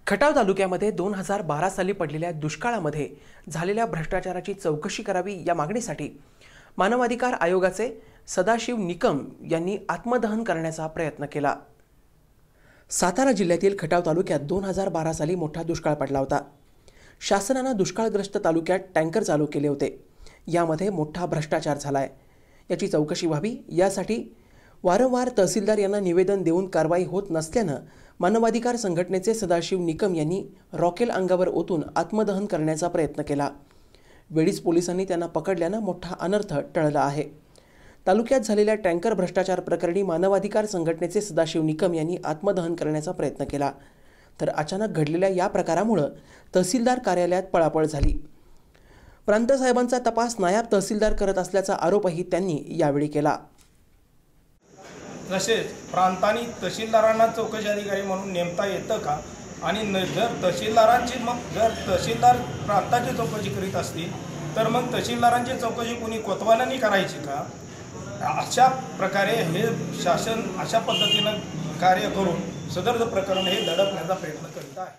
खटाव तालुक्यामध्ये 2012 साली पडलेल्या दुष्काळामध्ये झालेल्या भ्रष्टाचाराची चौकशी करावी या मागणीसाठी मानवाधिकार आयोगाचे सदाशिव निकम यांनी आत्मदहन करण्याचा प्रयत्न केला। सातारा जिल्ह्यातील खटाव तालुक्यात 2012 साली मोठा दुष्काळ पडला होता। शासनाने दुष्काळग्रस्त तालुक्यात टँकर चालू केले होते। यामध्ये मोठा भ्रष्टाचार झालाय, याची चौकशी व्हावी यासाठी वारंवार तहसीलदार यांना निवेदन देऊन कारवाई होत नसल्याने मानवाधिकार संघटनेचे सदाशिव निकम यांनी रॉकेल अंगावर ओतून आत्मदहन करण्याचा प्रयत्न केला। वेळीच पोलिसांनी त्यांना पकडल्याने मोठा अनर्थ टळला आहे। तालुक्यात झालेल्या टँकर भ्रष्टाचार प्रकरणी मानवाधिकार संघटनेचे सदाशिव निकम यांनी आत्मदहन करण्याचा प्रयत्न केला, तर अचानक घडलेल्या या प्रकारामुळे तहसीलदार कार्यालयात पळापळ झाली। प्रांत साहेबांचा तपास नायब तहसीलदार करत असल्याचा आरोपही त्यांनी यावेळी केला। तसेच प्रांतांनी तहसीलदारांना चौकशी अधिकारी म्हणून नेमता येतं का? आणि जर तहसीलदार प्रांताची चौकशी करीत असतील तर मग तहसीलदारांची चौकशी कोणी कोतवालांनी करायची का? अशा प्रकारे हे शासन अशा पद्धतीनं कार्य करून सदर प्रकरण हे दडपण्याचा प्रयत्न करीत आहे।